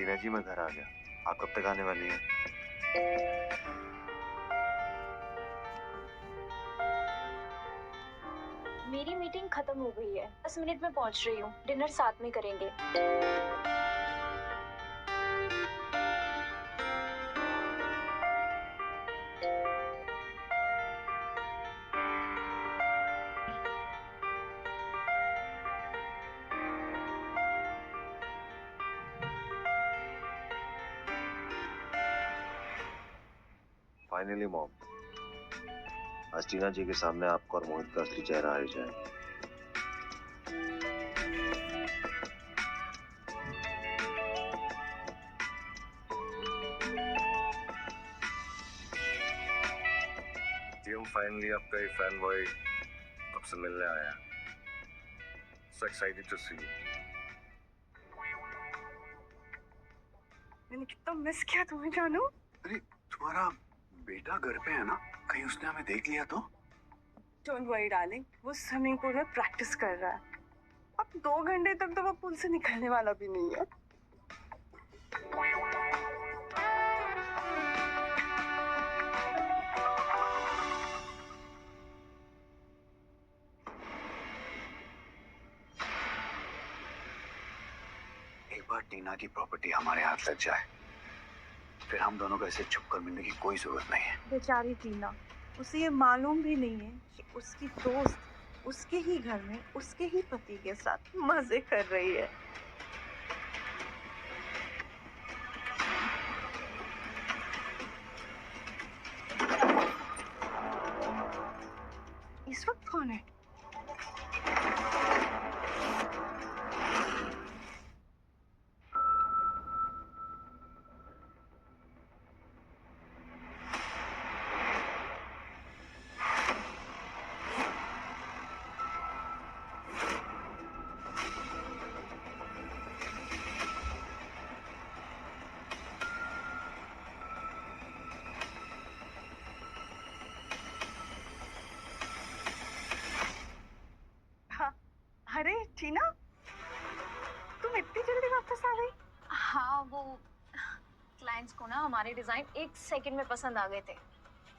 टीना जी मैं घर आ गया। आप कब तक आने वाली हैं? मेरी मीटिंग खत्म हो गई है, 10 मिनट में पहुंच रही हूँ। डिनर साथ में करेंगे। फाइनली मॉम, आज टीना जी के सामने आपका और मोहित का असली चेहरा आ ही जाए। फाइनली आपका ये फैन बॉय आपसे मिलने आया। So excited to see you. मैंने कितना मिस किया तुम्हें जानू। अरे तुम्हारा बेटा घर पे है ना, कहीं उसने हमें देख लिया तो? डोंट वरी डार्लिंग, वो स्विमिंग पूल में प्रैक्टिस कर रहा है। अब 2 घंटे तक तो वो पूल से निकलने वाला भी नहीं है। एक बार टीना की प्रॉपर्टी हमारे हाथ लग जाए, फिर हम दोनों को ऐसे छुप कर मिलने की कोई जरूरत नहीं है। बेचारी टीना, उसे ये मालूम भी नहीं है कि उसकी दोस्त उसके ही घर में उसके ही पति के साथ मजे कर रही है। इस वक्त कौन है? हाँ, अरे टीना, तुम इतनी जल्दी वापस आ गई? हाँ, वो क्लाइंट्स को ना हमारे डिजाइन 1 सेकंड में पसंद आ गए थे।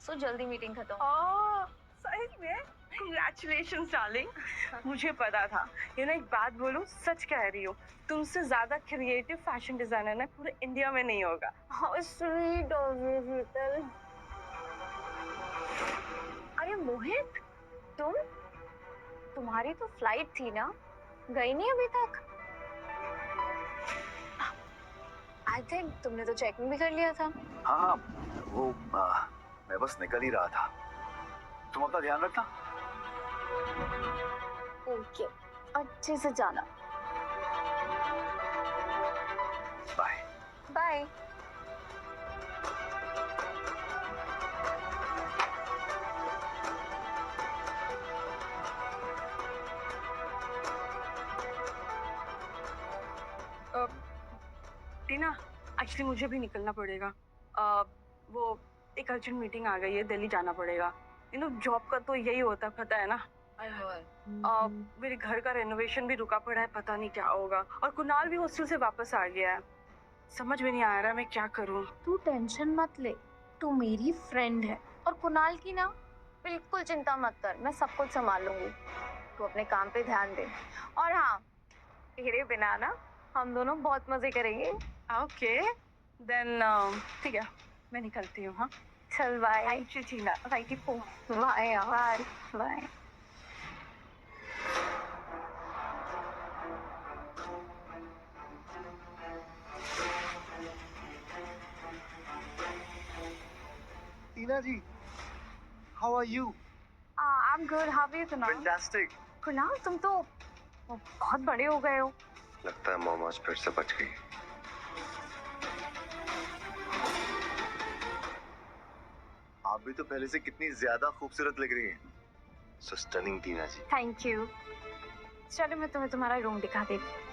सो जल्दी मीटिंग खत्म। सही में कंग्रेचुलेशंस डार्लिंग। मुझे पता था। ये ना, एक बात बोलूं, सच कह रही हो, तुमसे ज्यादा क्रिएटिव फैशन डिजाइनर ना पूरे इंडिया में नहीं होगा। हाउ स्वीट ऑफ यू शीतल। अरे मोहित, तुम्हारी तो फ्लाइट थी ना, गई नहीं अभी तक? आई थिंक तुमने तो चेकिंग भी कर लिया था। हाँ, वो मैं बस निकल ही रहा था। तुम अपना ध्यान रखना। ओके, अच्छे से जाना। Bye bye. टीना, एक्चुअली मुझे भी निकलना पड़ेगा। वो एक अर्जेंट मीटिंग आ गई है, दिल्ली जाना पड़ेगा। जॉब का तो यही होता है, पता है ना। मेरे घर का रेनोवेशन भी रुका पड़ा है, पता नहीं क्या होगा। और कुणाल भी हॉस्टल से वापस आ गया है। समझ में नहीं आ रहा मैं क्या करूं। तू टेंशन मत ले, तू मेरी फ्रेंड है। और कुणाल की ना बिल्कुल चिंता मत कर, मैं सब कुछ संभाल लूंगी। तू अपने काम पे ध्यान दे। और हाँ, तेरे बिना ना हम दोनों बहुत मजे करेंगे। ओके देन, ठीक है, मैं निकलती हूँ। हाँ, चल bye. Thank you Tina, thank you for. Bye यार, bye. Tina ji, how are you? I am good, how are you Kunal? Fantastic. Kunal, तुम तो बहुत बड़े हो गए हो। लगता है मॉम आज फिर से बच गई। आप भी तो पहले से कितनी ज्यादा खूबसूरत लग रही हैं। So stunning Tina ji. Thank you. चलो मैं तुम्हें तुम्हारा रूम दिखा देती हूँ।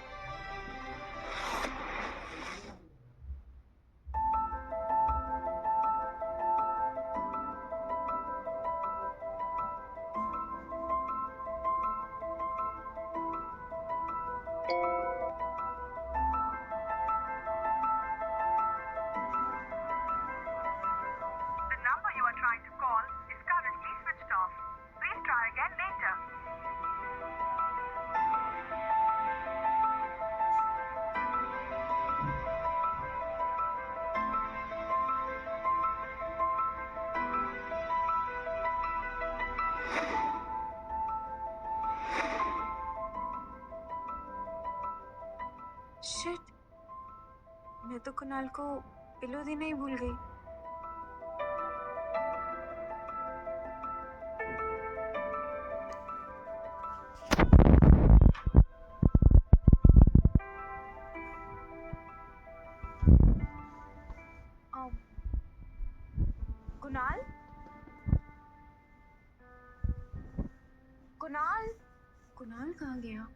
शिट, मैं तो कुणाल को पिलो देना ही भूल गई। कुणाल, कुणाल, कुणाल कहाँ गया?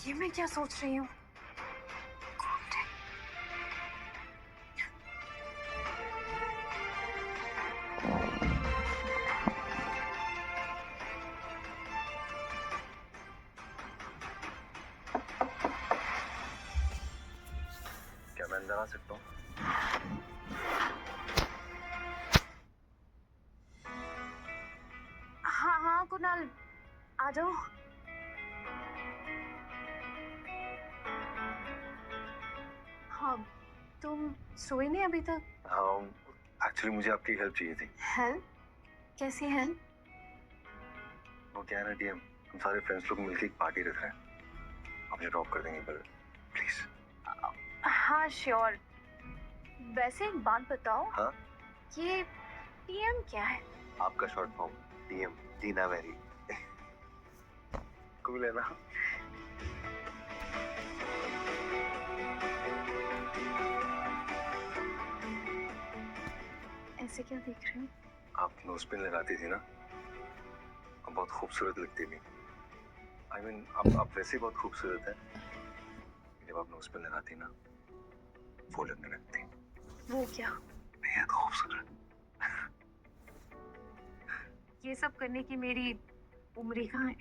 ये मैं क्या सोच रही हूँ? क्या मैं अंदर आ सकता हूँ? हाँ हाँ कुणाल, आ जाओ। हाँ, तुम सोए नहीं अभी तक? हाँ, एक्चुअली मुझे आपकी हेल्प चाहिए थी। हेल्प? कैसी हेल्प? वो क्या है ना डीएम, हम सारे फ्रेंड्स लोग मिलकर एक पार्टी रख रहे हैं। आप मुझे ड्रॉप कर देंगे पर प्लीज? हाँ श्योर। वैसे एक बात बताओ। हाँ? ये टीएम क्या है? आपका शॉर्ट फॉर्म डीएम, दीना मैरी। कूल है ना? ऐसे क्या देख रहे हो? आप नोज पिन लगाती थी ना, आप बहुत खूबसूरत लगती थी। I mean, आप वैसे बहुत खूबसूरत है। जब आप नोज पिन लगाती ना, वो लगने लगती। वो क्या? नहीं है तो खूबसूरत। ये सब करने की मेरी उम्र कहाँ है?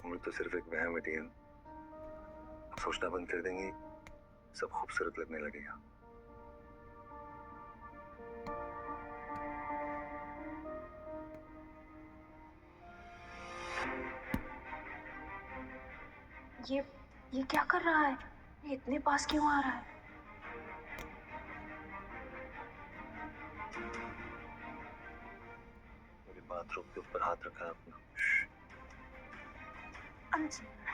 उम्र तो सिर्फ एक वहम है डीएम। आप सोचना बंद कर देंगी, सब खूबसूरत लगने लगेगा। ये क्या कर रहा है? ये इतने पास क्यों आ रहा है? मेरे बाथरूम के ऊपर हाथ रखा है आपने।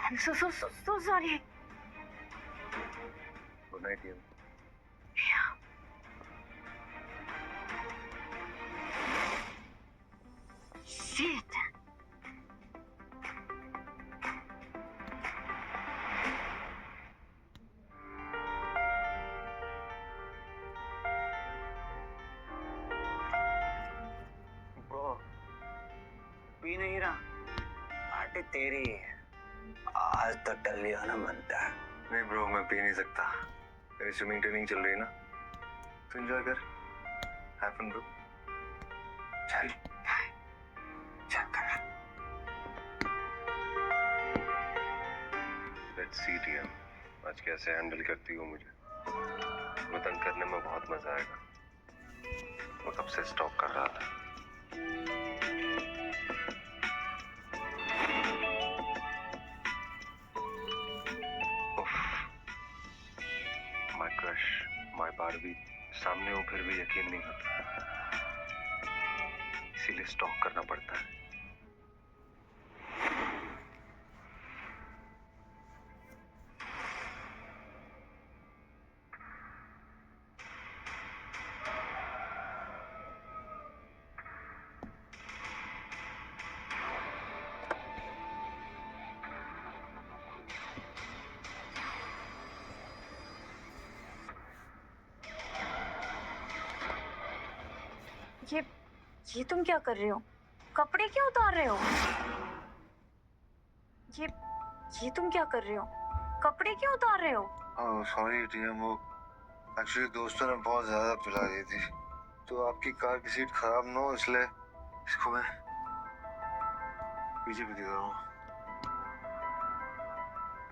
I'm so sorry. Good night DM. Shit. P नहीं रहा, पार्टी तेरी है। आज तक टल लिया ना बनता है। नहीं ब्रो, मैं पी नहीं सकता। मेरी स्विमिंग ट्रेनिंग चल रही है ना, तो एंजॉय कर। Have fun bro. चल चल कर। लेट्स सी डीएम, आज कैसे हैंडल करती हो मुझे। वो तंग करने में बहुत मजा आएगा। वो कब से स्टॉक कर रहा था। माय क्रश, माय बारबी सामने हो फिर भी यकीन नहीं होता, इसीलिए स्टॉक करना पड़ता है। ये ये तुम क्या कर रहे हो? कपड़े क्यों उतार रहे हो? ये ये तुम क्या कर रहे हो? कपड़े क्यों उतार रहे हो? सॉरी टीएम, वो एक्चुअली दोस्तों ने बहुत ज्यादा पिला दी थी, तो आपकी कार की सीट खराब ना हो इसलिए इसको मैं पीछे भी दे रहा हूँ।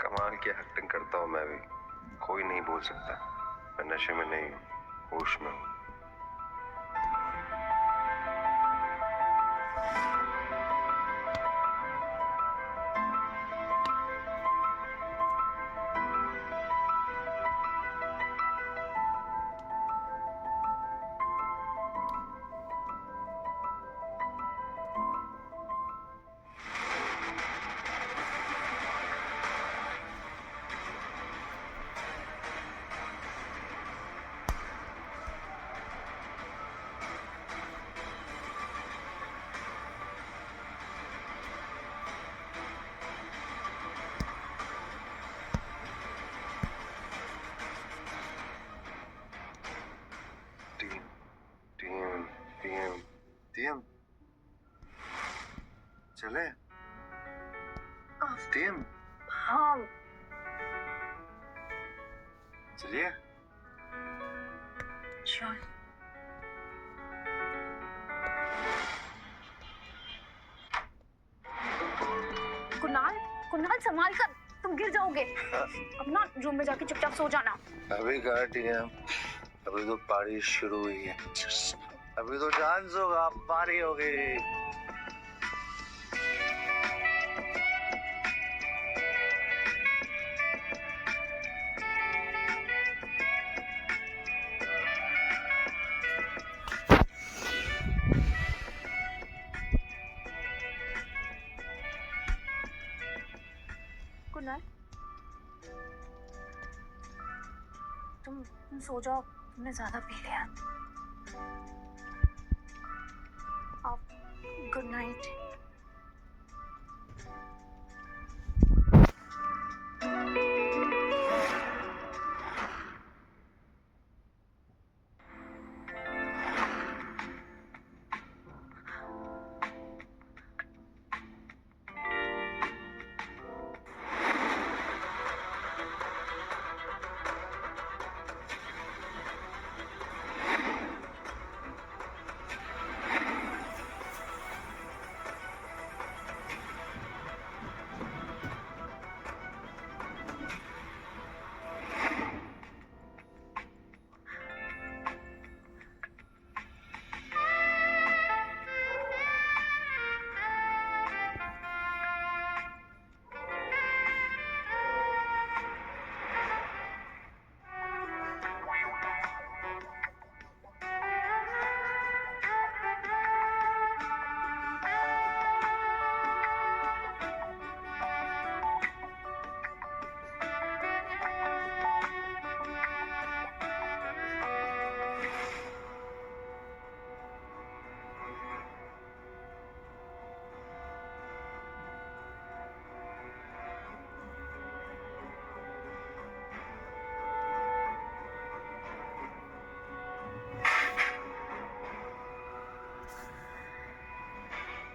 कमाल की एक्टिंग करता हूँ मैं भी, कोई नहीं बोल सकता मैं नशे में नहीं हूँ, होश में हूँ। टीएम टीएम टीएम टीएम चले टीएम, हाँ चलिए। चल। कुणाल, कुणाल संभाल कर, तुम गिर जाओगे। अपना रूम में जाके चुपचाप सो जाना। अभी कहा टीएम, अभी तो बारिश शुरू हुई है, अभी तो चांस होगा बारिश हो गई। कुणाल, तुम सो जाओ, तुमने ज्यादा पी लिया। आप गुड नाइट।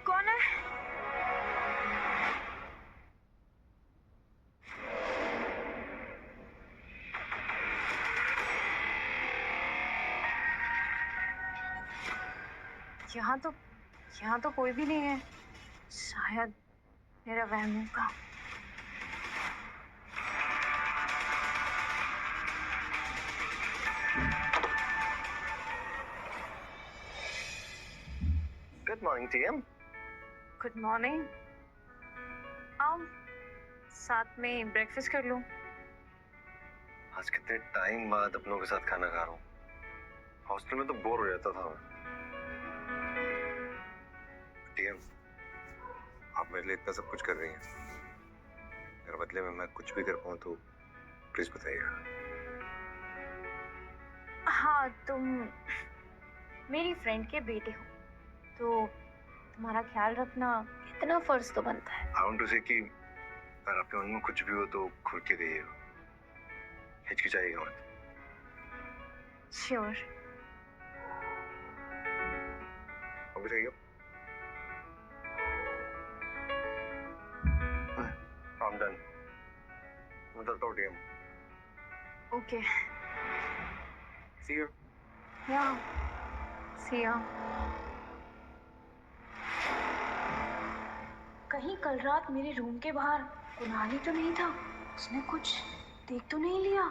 कौन है? यहाँ तो कोई भी नहीं है, शायद मेरा वहम होगा। Good morning TM. Good morning. आओ साथ में ब्रेकफास्ट कर लूं। आज कितने टाइम बाद अपनों के साथ खाना खा रहा हूँ, हॉस्टल में तो बोर हो जाता था मैं। टीएम, आप मेरे लिए इतना सब कुछ कर रही हैं, अगर बदले में मैं कुछ भी कर पाऊँ तो प्लीज बताइएगा। हाँ, तुम मेरी फ्रेंड के बेटे हो, तो तुम्हारा ख्याल रखना इतना फर्ज तो बनता है। आई वांट टू से कि अगर आपके मन में कुछ भी हो तो खुल के कहिएगा, हिचकिचाइएगा मत। श्योर। जाइए। I'm done. मैं चलता हूँ टीएम। Okay See you. या सी या। कहीं कल रात मेरे रूम के बाहर कुणाल ही तो नहीं था? उसने कुछ देख तो नहीं लिया?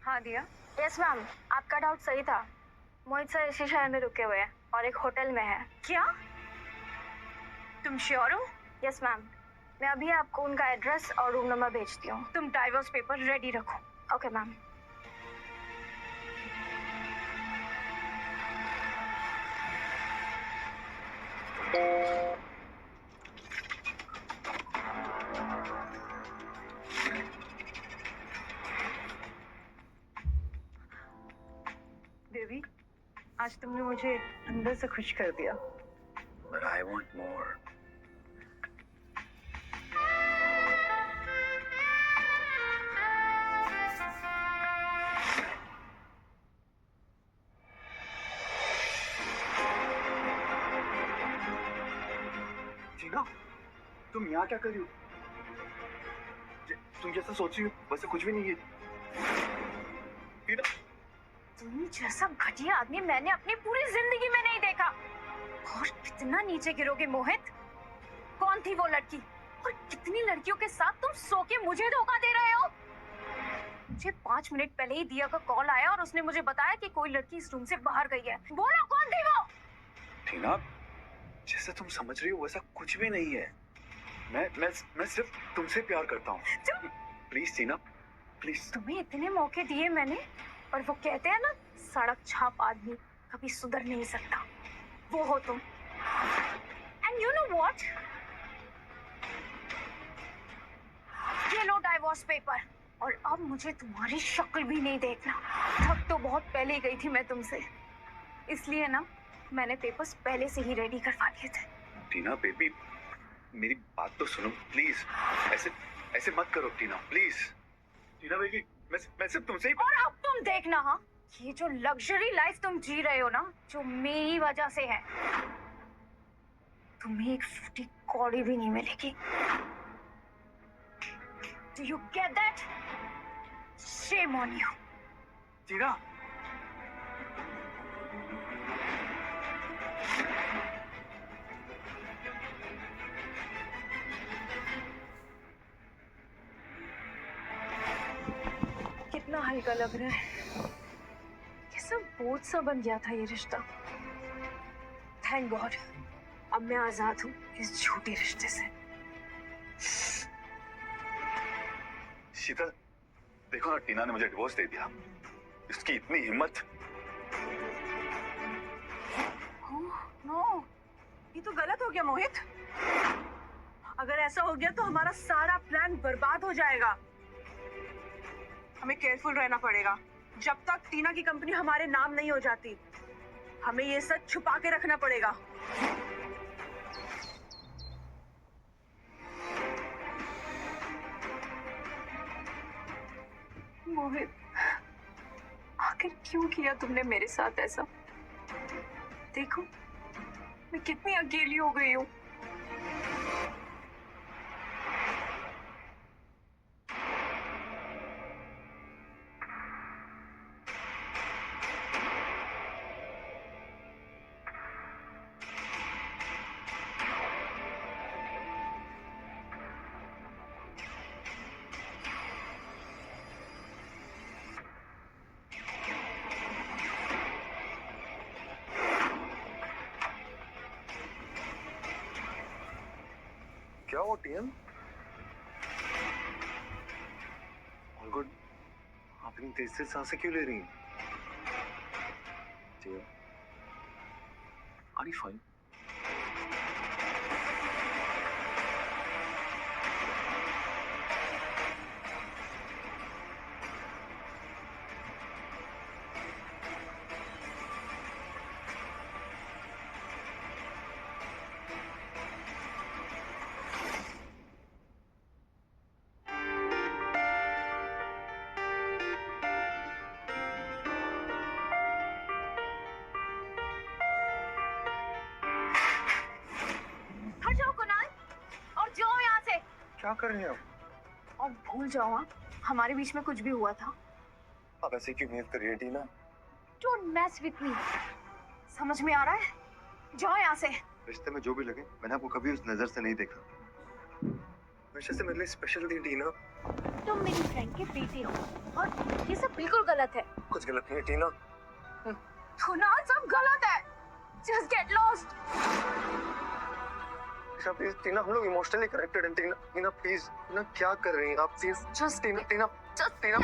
हाँ दिया। यस मैम, आपका डाउट सही था। मोहित सर इसी शहर में रुके हुए हैं और एक होटल में है। क्या तुम श्योर हो? यस मैम, मैं अभी आपको उनका एड्रेस और रूम नंबर भेजती हूँ। तुम डाइवोर्स पेपर रेडी रखो। Okay ma'am. देवी, आज तुमने मुझे अंदर से खुश कर दिया। But I want more. जीना, तुम यहाँ क्या कर रही हो? तुम जैसा सोच रही हो वैसे कुछ भी नहीं है। जीना, तुम जैसा घटिया आदमी मैंने अपनी पूरी जिंदगी में नहीं देखा। और कितना नीचे गिरोगे मोहित? कौन थी वो लड़की और कितनी लड़कियों के साथ तुम सो के मुझे धोखा दे रहे हो? मुझे 5 मिनट पहले ही दिया का कॉल आया और उसने मुझे बताया कि कोई लड़की इस रूम से बाहर गई है। बोलो कौन थी वो? टीना, जैसा तुम समझ रही हो वैसा कुछ भी नहीं है। मैं सिर्फ तुमसे प्यार करता हूँ। Please Tina, please. तुम्हें इतने मौके दिए मैंने, और वो कहते हैं ना, सड़क छाप आदमी कभी सुधर नहीं सकता। वो हो तुम। And you know what? ये लो डाइवोर्स पेपर। और अब मुझे तुम्हारी शक्ल भी नहीं देखना। थक तो बहुत पहले ही गई थी मैं तुमसे, इसलिए ना मैंने पेपर्स पहले से ही रेडी करवा लिए थे। टीना बेबी, मेरी बात तो सुनो प्लीज। ऐसे मत करो टीना, प्लीज। टीना बेबी, मैं सिर्फ तुमसे ही। और अब तुम देखना, हाँ, ये जो लग्जरी लाइफ तुम जी रहे हो ना, जो मेरी वजह से है, तुम्हें एक फूटी कौड़ी भी नहीं मिलेगी। Do you get that? Shame on you. टीना, कितना हल्का लग रहा है। ये सब बोझ सा बन गया था ये रिश्ता। थैंक गॉड, अब मैं आजाद हूँ इस झूठे रिश्ते से। शीतल, देखो ना, टीना ने मुझे डिवोर्स दे दिया। इसकी इतनी हिम्मत। नो, ये तो गलत हो गया मोहित। अगर ऐसा हो गया तो हमारा सारा प्लान बर्बाद हो जाएगा। हमें केयरफुल रहना पड़ेगा। जब तक टीना की कंपनी हमारे नाम नहीं हो जाती, हमें ये सच छुपा के रखना पड़ेगा। मोहित, आखिर क्यों किया तुमने मेरे साथ ऐसा? देखो, मैं कितनी अकेली हो गई हूँ। क्या वो टीएम? All good. आप इतनी तेज से सांसें क्यों ले रही हैं? TM, are you fine? क्या कर रही हैं आप? और भूल जाओ हाँ, हमारे बीच में कुछ भी हुआ था। आप ऐसे क्यों बिहेव कर रही हैं Tina? Don't mess with me. समझ में आ रहा है? जाओ यहाँ से। रिश्ते में जो भी लगे, मैंने आपको कभी उस नजर से नहीं देखा। हमेशा से मेरे लिए स्पेशल थी टीना। तुम मेरी फ्रेंड के बेटे हो और ये सब बिल्कुल गलत है। कुछ गलत नहीं है टीना। कुणाल, सब गलत है। Just get lost. प्लीज टीना, हम लोग इमोशनली कनेक्टेड हैं। टीना टीना प्लीज, टीना क्या कर रही हैं आप? Please just Tina Tina just Tina.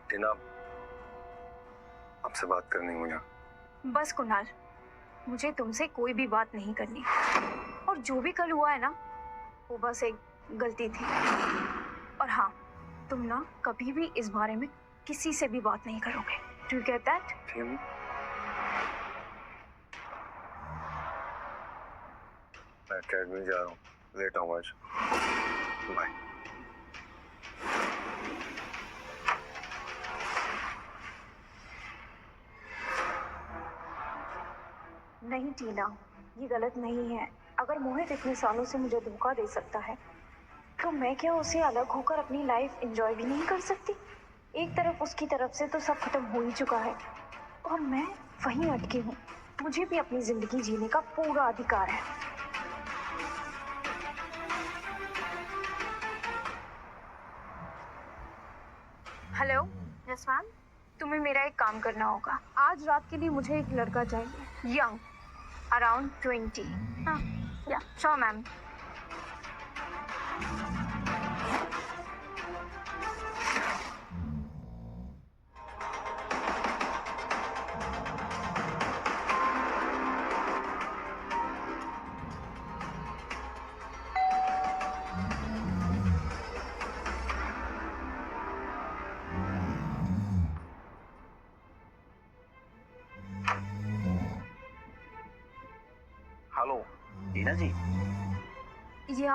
Tina, आपसे बात करनी है मुझे। बस कुणाल, मुझे तुमसे कोई भी बात नहीं करनी। और जो भी कल हुआ है ना, वो बस एक गलती थी। और हाँ, तुम ना कभी भी इस बारे में किसी से भी बात नहीं करोगे। Do you get that? मैं अकेडमी जा रहा हूँ, लेट आऊँ आज। बाय। नहीं टीना, ये गलत नहीं है। अगर मोहित इतने सालों से मुझे धोखा दे सकता है, तो मैं क्या उसे अलग होकर अपनी लाइफ एंजॉय भी नहीं कर सकती? एक तरफ उसकी तरफ से तो सब खत्म हो ही चुका है और मैं वहीं अटकी हूँ। मुझे भी अपनी जिंदगी जीने का पूरा अधिकार है। Hello, yes ma'am. तुम्हें मेरा एक काम करना होगा। आज रात के लिए मुझे एक लड़का चाहिए, यंग, अराउंड 20। हाँ, या श्योर मैम। हेलो टीना जी। या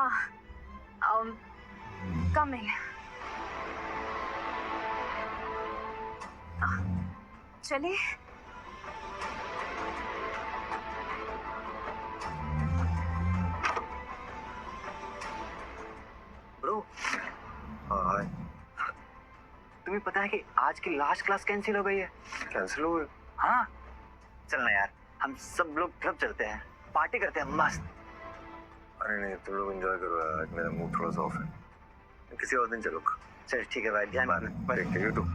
कमिंग। चलिए। ब्रो, हाँ हाय। तुम्हें पता है कि आज की लास्ट क्लास कैंसिल हो गई है? कैंसिल हो गए? हाँ, चलना यार, हम सब लोग क्लब चलते हैं, पार्टी करते हैं मस्त। अरे नहीं, तुम लोग एंजॉय करो यार, मेरा मूड थोड़ा सा ऑफ है। किसी और दिन चलो। चल ठीक है भाई, ध्यान बाय। रखना। Take care, you too.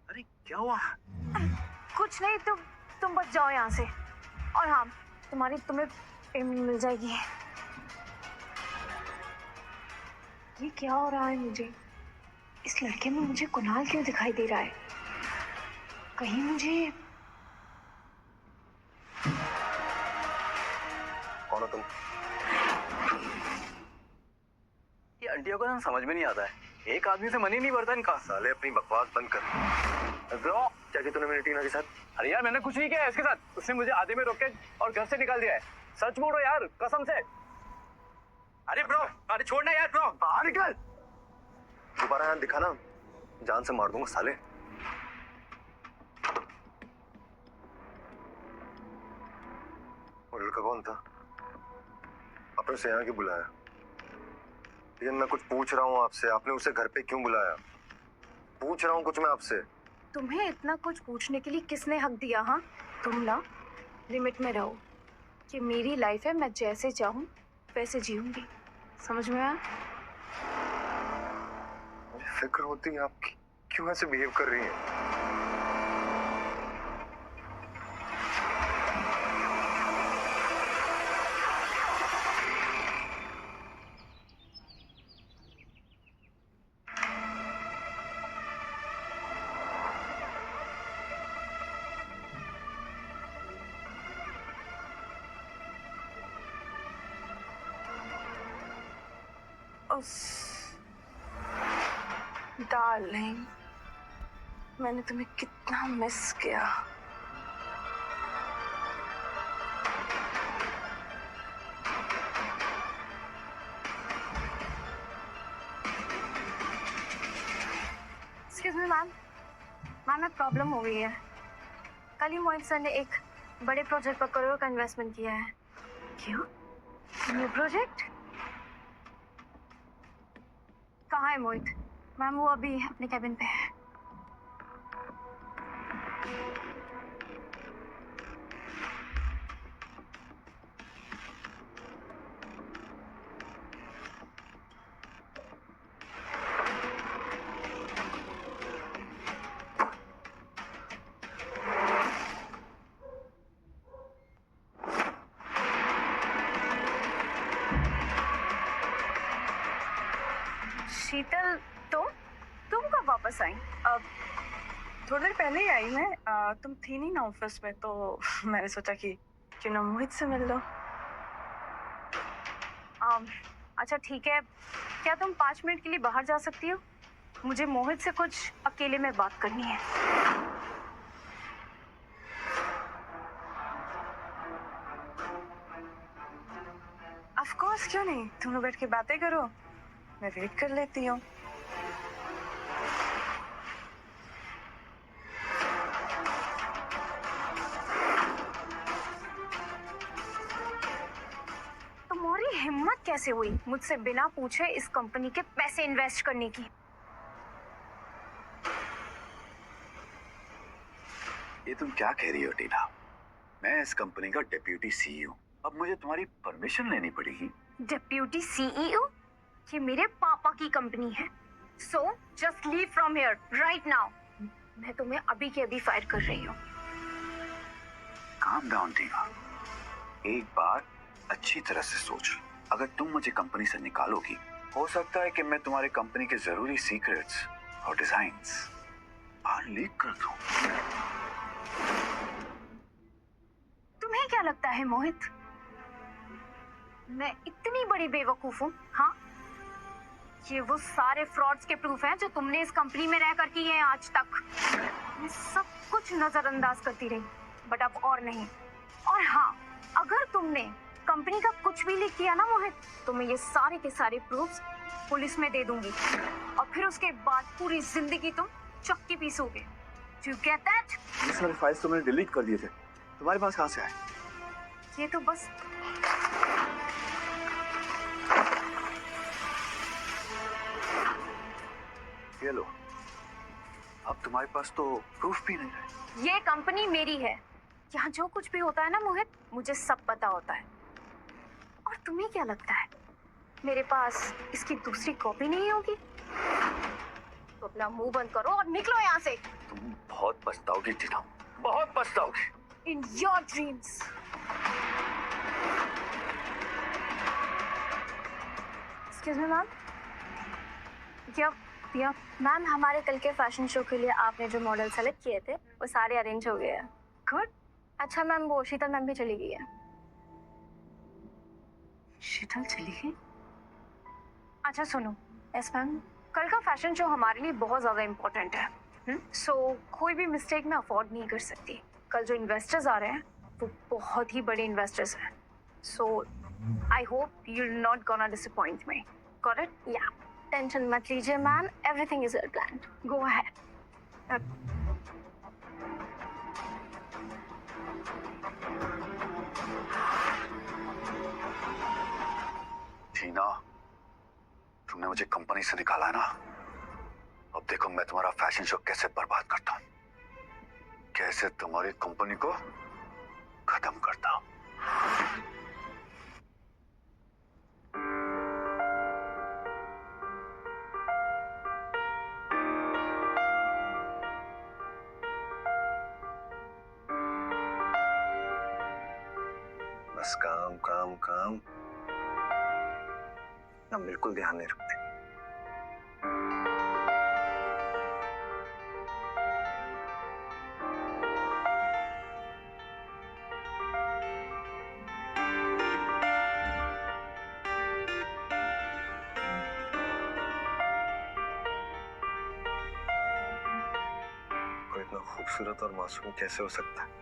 अरे क्या हुआ? कुछ नहीं, तुम बच जाओ यहाँ से। और हाँ, तुम्हें पेमेंट मिल जाएगी। ये क्या हो रहा है? मुझे इस लड़के में मुझे कुणाल क्यों दिखाई दे रहा है? कहीं मुझे कौन हो तुम? ये आंटियों को ना समझ में नहीं आता है, एक आदमी से मन ही नहीं भरता इनका। साले अपनी बकवास बंद कर। ब्रो, क्या किया तूने मेरी टीना के साथ? अरे यार मैंने कुछ नहीं किया है इसके साथ। उसने मुझे आधे में रोक के और घर से निकाल दिया है। सच बोलो यार, कसम से। अरे ब्रो, अरे छोड़ना यार ब्रो, बाहर निकल। दोबारा यहाँ दिखा ना, जान से मार दूंगा साले। वो लड़का कौन था? अपने से यहाँ क्यों बुलाया? लेकिन मैं कुछ पूछ रहा हूँ आपसे, आपने उसे घर पे क्यों बुलाया? पूछ रहा हूँ कुछ मैं आपसे। तुम्हें इतना कुछ पूछने के लिए किसने हक दिया? हाँ, तुम ना लिमिट में रहो। कि मेरी लाइफ है, मैं जैसे चाहूँ वैसे जीऊंगी। समझ में आया? मुझे फिक्र होती है आपकी, क्यों ऐसे बिहेव कर रही हैं? डार्लिंग, मैंने तुम्हें कितना मिस किया। एक्सक्यूज मी मैम, मैम एक प्रॉब्लम हो गई है। कल ही मोहित सर ने एक बड़े प्रोजेक्ट पर करोड़ का इन्वेस्टमेंट किया है। क्यों? New project? कहाँ है मोहित? मैम वो अभी अपने कैबिन पे है। शीतल, तुम कब वापस आई? अब थोड़ी देर पहले ही आई मैं। तुम थी नहीं ना ऑफिस में, तो मैंने सोचा कि क्यों ना मोहित से मिल लो। अच्छा ठीक है, क्या तुम 5 मिनट के लिए बाहर जा सकती हो? मुझे मोहित से कुछ अकेले में बात करनी है। ऑफ कोर्स, क्यों नहीं, तुम लोग बैठ के बातें करो, मैं वेट कर लेती हूँ। तुम्हारी हिम्मत कैसे हुई मुझसे बिना पूछे इस कंपनी के पैसे इन्वेस्ट करने की? ये तुम क्या कह रही हो टीना? मैं इस कंपनी का डेप्यूटी सीईओ, अब मुझे तुम्हारी परमिशन लेनी पड़ेगी। Deputy CEO? ये मेरे पापा की कंपनी है। So just leave from here right now. मैं तुम्हें अभी के अभी फायर कर रही हूँ। काम डाउन टीना, एक बार अच्छी तरह से सोच लो। अगर तुम मुझे कंपनी से निकालोगी, हो सकता है कि मैं तुम्हारी कंपनी के जरूरी सीक्रेट्स और डिजाइन्स बाहर लीक कर दूं। तुम्हें क्या लगता है मोहित, मैं इतनी बड़ी बेवकूफ हूँ? हाँ, ये वो सारे फ्रॉड्स के प्रूफ हैं जो तुमने इस कंपनी में रह कर किए हैं आज तक। मैं सब कुछ नजरअंदाज करती रही, बट अब और नहीं। और हाँ, अगर तुमने कंपनी का कुछ भी लीक किया ना मोहित, तो मैं ये सारे के सारे प्रूफ्स पुलिस में दे दूंगी, और फिर उसके बाद पूरी जिंदगी तुम चक्की पीसोगे। Do you get that? ये सारे फाइल्स तो मैंने डिलीट कर दिए थे, तुम्हारे पास कहाँ से आए? ये तो बस ये लो, अब तुम्हारे पास तो प्रूफ भी नहीं है। ये कंपनी मेरी है। यहाँ जो कुछ भी होता है ना मोहित, मुझे सब पता होता है। और तुम्हें क्या लगता है मेरे पास इसकी दूसरी कॉपी नहीं होगी? तो अपना मुंह बंद करो और निकलो यहाँ से। तुम बहुत पछताओगी टीना, बहुत पछताओगी। In your dreams. Excuse me ma'am, yeah ma'am, हमारे कल के फैशन शो के लिए आपने जो मॉडल सेलेक्ट किए थे वो सारे अरेंज हो गए हैं। गुड। अच्छा मैम, वो शीतल मैम भी चली गई है। शीतल चली गई? अच्छा सुनो, यस मैम, कल का फैशन शो हमारे लिए बहुत ज़्यादा इम्पोर्टेंट है। सो कोई भी मिस्टेक मैं अफोर्ड नहीं कर सकती। कल जो इन्वेस्टर्स आ रहे हैं वो बहुत ही बड़े इन्वेस्टर्स हैं। So I hope you are not gonna disappoint me. Got it? Yeah, tension मत लीजिए ma'am, everything is well planned. Go ahead. Tina, तुमने मुझे कंपनी से निकाला है ना, अब देखो मैं तुम्हारा फैशन शो कैसे बर्बाद करता हूँ, कैसे तुम्हारी कंपनी को खत्म करता हूँ। बस काम काम काम, हम बिल्कुल ध्यान नहीं रखते। कोई इतना खूबसूरत और मासूम कैसे हो सकता है?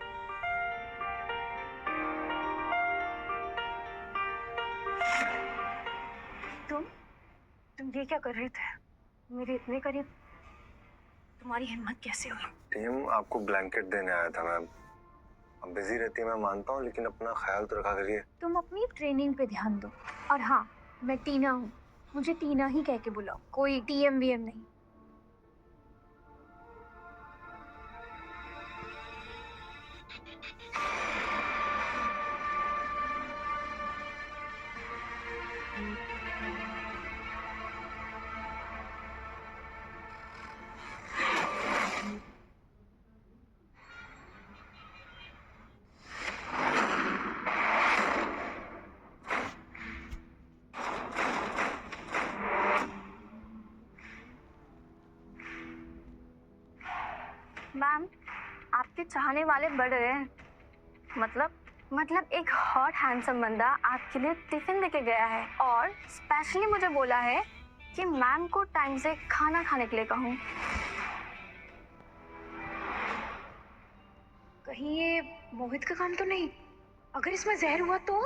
तुम ये क्या कर रहे थे मेरे इतने करीब? तुम्हारी हिम्मत कैसे हुई? टीम, आपको ब्लैंकेट देने आया था मैम। अब बिजी रहती है मैं मानता हूँ, लेकिन अपना ख्याल तो रखा करिए। तुम अपनी ट्रेनिंग पे ध्यान दो। और हाँ, मैं टीना हूँ, मुझे टीना ही कह के बुलाओ, कोई टीएम वीएम नहीं। मैम, आपके चाहने वाले बढ़ रहे हैं। मतलब एक हॉट हैंडसम बंदा आपके लिए टिफिन लेके गया है और स्पेशली मुझे बोला है कि मैम को टाइम से खाना खाने के लिए कहूँ। कहीं ये मोहित का काम तो नहीं? अगर इसमें जहर हुआ तो?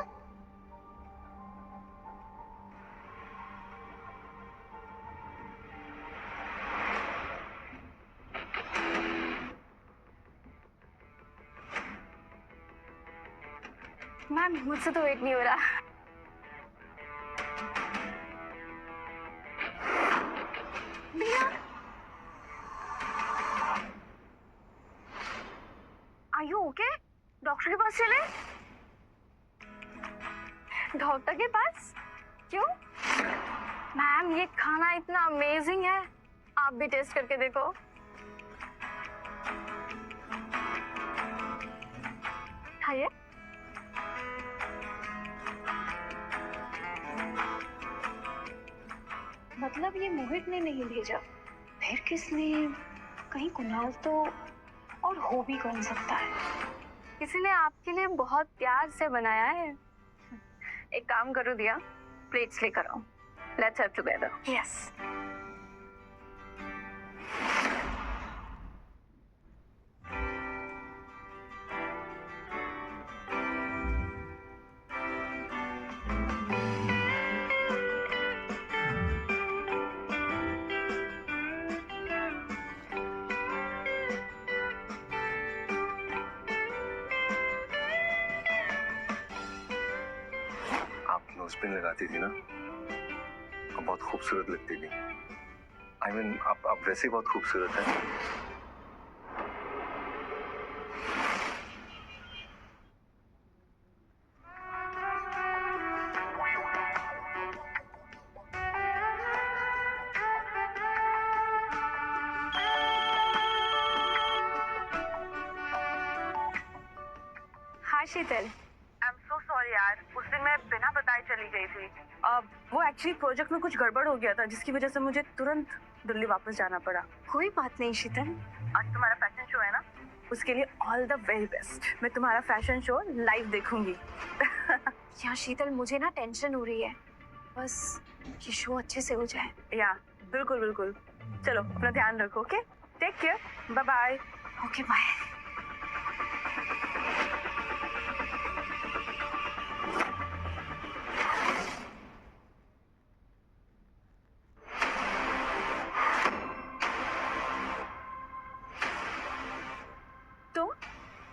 मैम, मुझसे तो वेट नहीं हो रहा। Are you okay? डॉक्टर के पास चले? डॉक्टर के पास? क्यों? मैम, ये खाना इतना अमेजिंग है, आप भी टेस्ट करके देखो। खाइए। मतलब ये मोहित ने नहीं भेजा, फिर किसने? कहीं कुणाल तो, और हो भी कौन सकता है? किसी ने आपके लिए बहुत प्यार से बनाया है। एक काम करो दिया, प्लेट्स लेकर आओ। Let's have together. यस। आप नोजपिन लगाती थी ना, अब बहुत खूबसूरत लगती थी। I mean, आप वैसे ही बहुत खूबसूरत है। हाय शीतल। आई एम सो सॉरी यार, उस दिन मैं बिना बताए चली गई थी। वो एक्चुअली प्रोजेक्ट में कुछ गड़बड़ हो गया था, जिसकी वजह से मुझे तुरंत दिल्ली वापस जाना पड़ा। कोई बात नहीं शीतल। आज तुम्हारा फैशन शो है ना, उसके लिए ऑल द वेरी बेस्ट। मैं तुम्हारा फैशन शो लाइव देखूंगी। यार शीतल, मुझे ना टेंशन हो रही है, बस ये शो अच्छे से हो जाए। या बिल्कुल बिल्कुल। चलो अपना ध्यान रखो। Okay, take care, bye bye. Okay bye. तो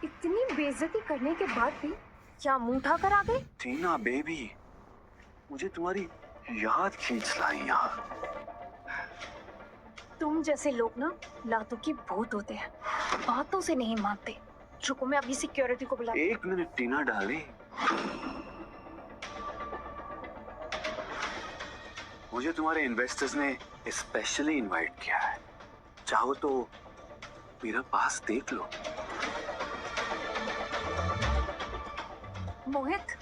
इतनी बेइज्जती करने के बाद भी क्या मुंह उठा कर आ गए? टीना बेबी, मुझे तुम्हारी याद खींच लाई यहाँ। तुम जैसे लोग ना लातों की भूत होते हैं, बातों से नहीं मानते। रुको, मैं अभी सिक्योरिटी को बुला। एक मिनट टीना डार्लिंग, मुझे तुम्हारे इन्वेस्टर्स ने स्पेशली इनवाइट किया है। चाहो तो मेरा पास देख लो। मोहित,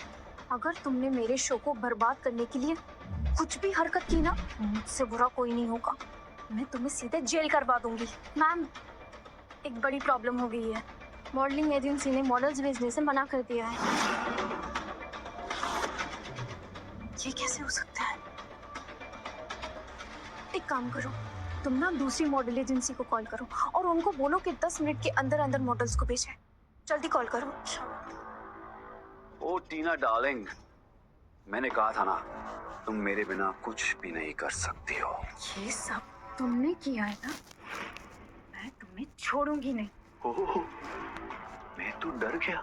अगर तुमने मेरे शो को बर्बाद करने के लिए कुछ भी हरकत की ना, मुझसे बुरा कोई नहीं होगा। मैं तुम्हें सीधे जेल करवा दूंगी। मैम, एक बड़ी प्रॉब्लम हो गई है। मॉडलिंग एजेंसी ने मॉडल्स भेजने से मना कर दिया है। ये कैसे हो सकता है? एक काम करो, तुम ना दूसरी मॉडल एजेंसी को कॉल करो और उनको बोलो कि 10 मिनट के अंदर अंदर मॉडल्स को भेजें। जल्दी कॉल करो। ओ टीना डार्लिंग, मैंने कहा था ना, तुम मेरे बिना कुछ भी नहीं कर सकती हो। ये सब तुमने किया है ना, मैं तुम्हें छोड़ूंगी नहीं। ओह, मैं तो डर गया।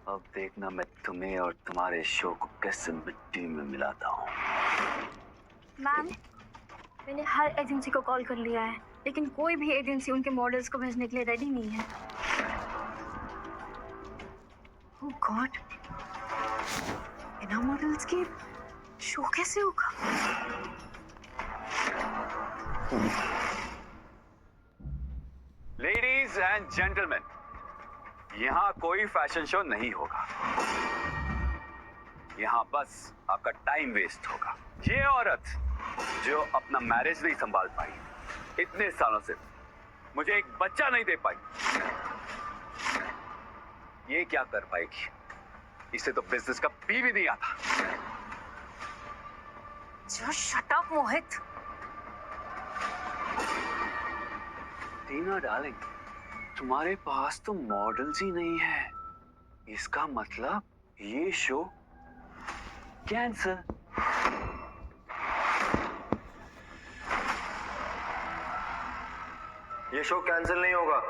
अब देखना मैं तुम्हें और तुम्हारे शो को कैसे मिट्टी में मिलाता हूँ। मैम, मैंने हर एजेंसी को कॉल कर लिया है, लेकिन कोई भी एजेंसी उनके मॉडल्स को भेजने के लिए रेडी नहीं है। ओह गॉड, बिना मॉडल्स के शो कैसे होगा? लेडीज एंड जेंटलमैन, यहाँ कोई फैशन शो नहीं होगा। यहाँ बस आपका टाइम वेस्ट होगा। ये औरत जो अपना मैरिज नहीं संभाल पाई, इतने सालों से मुझे एक बच्चा नहीं दे पाई, ये क्या कर पाएगी? इसे तो बिजनेस का पी भी नहीं आता। जस्ट शट अप मोहित। टीना डार्लिंग, तुम्हारे पास तो मॉडल्स ही नहीं है। इसका मतलब ये शो कैंसल। ये शो कैंसिल नहीं होगा।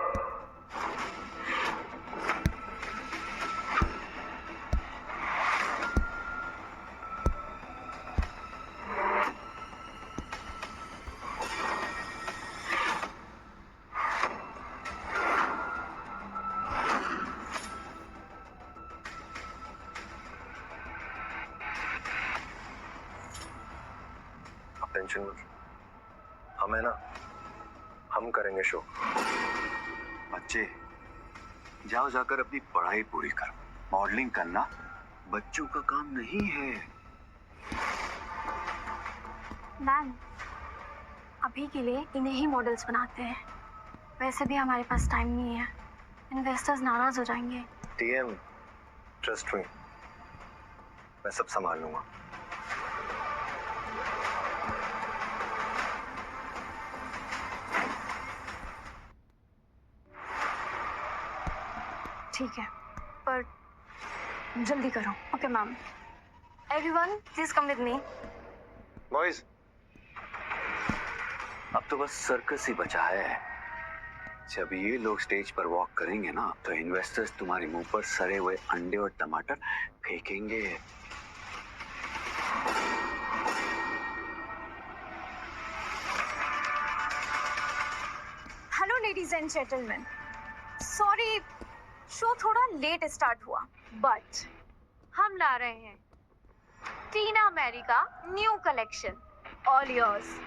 टेंशन मत, हम है ना, हम करेंगे शो। बच्चे, जाओ जाकर अपनी पढ़ाई पूरी करो। मॉडलिंग करना बच्चों का काम नहीं है। मैम, अभी के लिए इन्हें ही मॉडल्स बनाते हैं। वैसे भी हमारे पास टाइम नहीं है, इन्वेस्टर्स नाराज हो जाएंगे। टीएम, ट्रस्ट मी, मैं सब संभाल लूंगा। ठीक है, पर जल्दी करो। Okay ma'am. Everyone please come with me. Boys, अब तो बस सर्कस ही बचा है। जब ये लोग स्टेज पर वॉक करेंगे ना, तो इन्वेस्टर्स तुम्हारे मुंह पर सड़े हुए अंडे और टमाटर फेंकेंगे। Hello ladies and gentleman, sorry show थोड़ा लेट स्टार्ट हुआ, बट हम ला रहे हैं टीना मैरी का न्यू कलेक्शन, ऑल योर्स।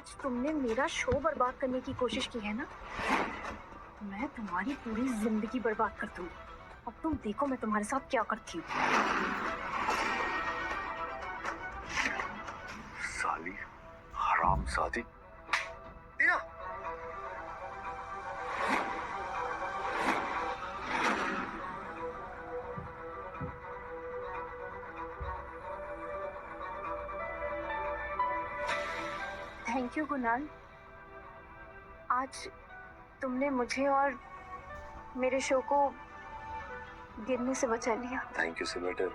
आज तुमने मेरा शो बर्बाद करने की कोशिश की है ना, मैं तुम्हारी पूरी जिंदगी बर्बाद कर दूंगी। अब तुम देखो मैं तुम्हारे साथ क्या करती हूँ। साली, हरामजादी। टीना! थैंक यू कुणाल, आज तुमने मुझे और मेरे शो को गिरने से बचा लिया। थैंक यू से बेटर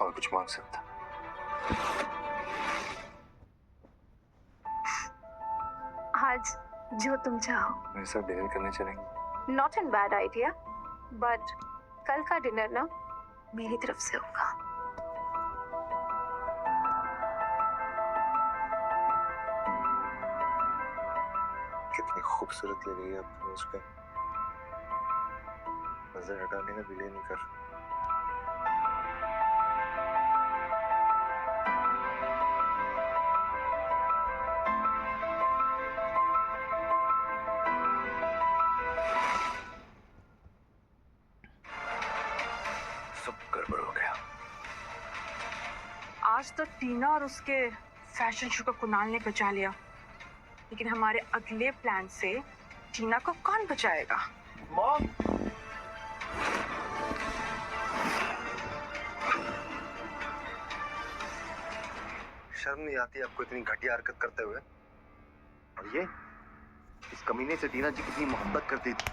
और कुछ मांग सकता। आज जो तुम चाहो। मेरे साथ डिनर करने चलेंगे? Not an bad idea, but कल का डिनर ना मेरी तरफ से होगा। कितनी खूबसूरत लग रही है आपको उस पे। नजर हटाने का दिल ही नहीं कर। सब गड़बड़ हो गया। आज तो टीना और उसके फैशन शो को कुणाल ने बचा लिया, लेकिन हमारे अगले प्लान से टीना को कौन बचाएगा? मॉम, शर्म नहीं आती आपको इतनी घटिया हरकत करते हुए? और ये इस कमीने से टीना जी कितनी मोहब्बत करती थी।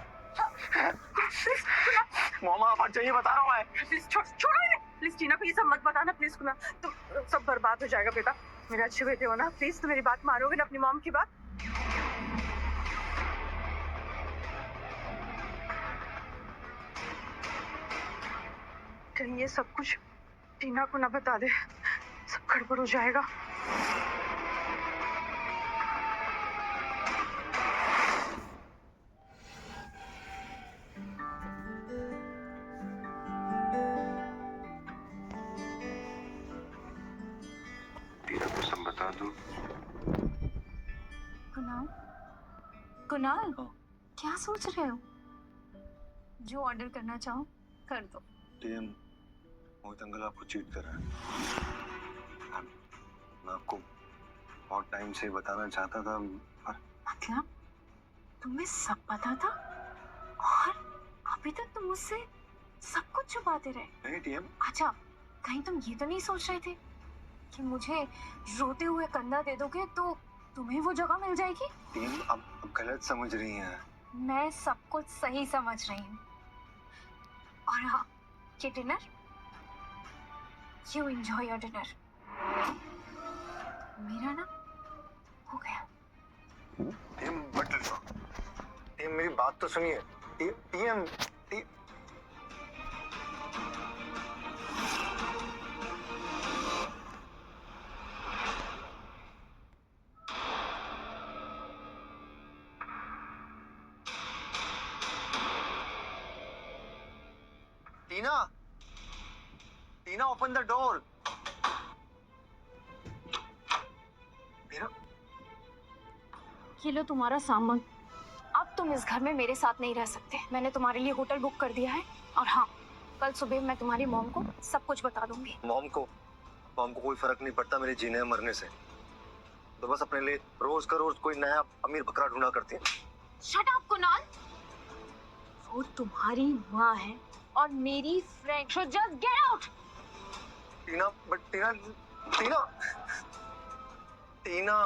मामा आप हट जाइए, बता रहा हूँ मैं। प्लीज छोड़ो इन्हें, प्लीज टीना को ये सब मत बताना प्लीज। कुणाल तुम सब बर्बाद हो जाएगा बेटा, मेरे अच्छे बेटे हो ना, प्लीज तुम मेरी बात मानोगे ना, अपनी मॉम की बात? कहीं ये सब कुछ टीना को ना बता दे, सब गड़बड़ हो जाएगा। टीना को सब बता दूं? कुणाल, कुणाल, हाँ। क्या सोच रहे हो? जो ऑर्डर करना चाहो कर दो। टीएम, मोहित अंकल आपको चीट कर रहा है। मैं आपको बहुत टाइम से बताना चाहता था पर मतलब तुम्हें सब पता था और अभी तक तुम मुझसे सब कुछ छुपाते रहे? नहीं टीएम, अच्छा, कहीं तुम ये तो नहीं सोच रहे थे कि मुझे रोते हुए कंधा दे दोगे तो तुम्हें वो जगह मिल जाएगी? टीएम आप गलत समझ रही हैं। मैं सब कुछ सही समझ रही हूँ। और हाँ, ये dinner, you enjoy your dinner. मेरा ना हो गया। टीएम बट टीएम मेरी बात तो सुनिए। टीएम Tina, Tina open the door. Tina, ये लो तुम्हारा सामान। अब तुम इस घर में मेरे साथ नहीं रह सकते। मैंने तुम्हारे लिए होटल बुक कर दिया है। और हाँ, कल सुबह मैं तुम्हारी मॉम को सब कुछ बता दूंगी। मॉम को कोई फर्क नहीं पड़ता मेरे जीने मरने से। तो बस अपने लिए रोज का रोज कोई नया अमीर बकरा ढूंढा करती है। शट अप कुणाल, वो तुम्हारी माँ है और मेरी friend. So just get out. Tina but Tina Tina Tina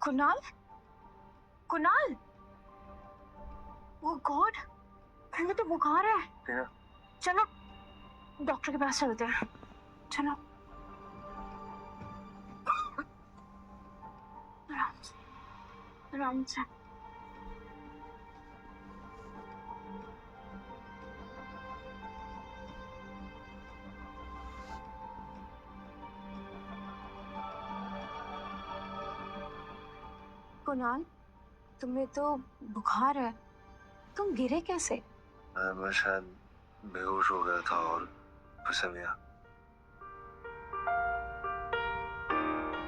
Kunal, Kunal, oh God, हमें तो बुखार है। टीना चलो डॉक्टर के पास चलते हैं। चलो आराम से, आराम से। कुणाल, तुम्हें तो बुखार है, तुम गिरे कैसे? मैं शायद बेहोश हो गया था और फिसल गया।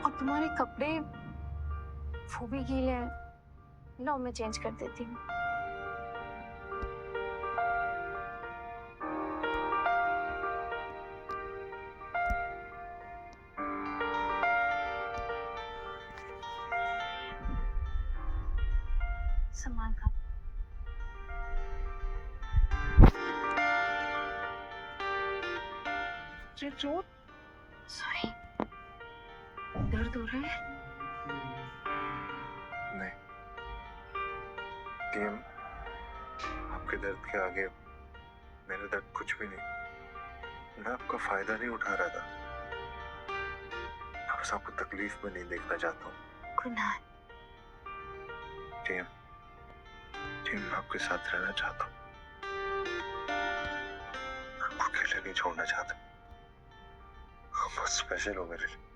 और तुम्हारे कपड़े वो भी गीले हैं। लो मैं चेंज कर देती हूँ। सामान का सॉरी, दर्द हो रहा है? नहीं टीम, आपके दर्द के आगे मेरा दर्द कुछ भी नहीं। मैं आपका फायदा नहीं उठा रहा था, बस आपको तकलीफ में नहीं देखना चाहता हूँ। कुणाल, टीम, मैं आपके साथ रहना चाहता हूँ, आपको अकेले नहीं छोड़ना चाहता। आप बहुत स्पेशल हो मेरे लिए।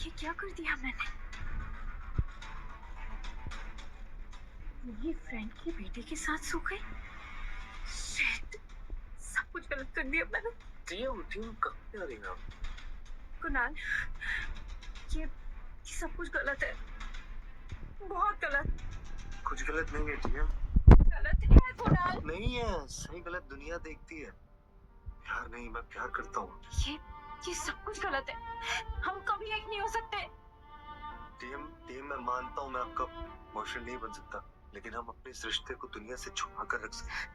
ये क्या कर दिया मैंने? मेरी फ्रेंड की बेटी के साथ सो गई। Shit! सब कुछ गलत कर दिया मैंने। टीम कहाँ पे आ रही हैं आप? कुणाल, ये सब कुछ गलत है, बहुत गलत। कुछ गलत नहीं है टीम। गलत है कुणाल। नहीं है, सही गलत दुनिया देखती है। प्यार नहीं, मैं प्यार करता हूँ। ये सब कुछ गलत है, हम कभी एक नहीं हो सकते। टीम मैं मानता हूँ मैं आपका इमोशन नहीं बन सकता, लेकिन हम अपने इस रिश्ते को दुनिया से छुपा कर रख सकते हैं।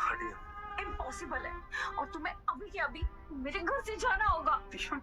हटिए। इम्पॉसिबल है, और तुम्हें अभी के अभी मेरे घर से जाना होगा। टीम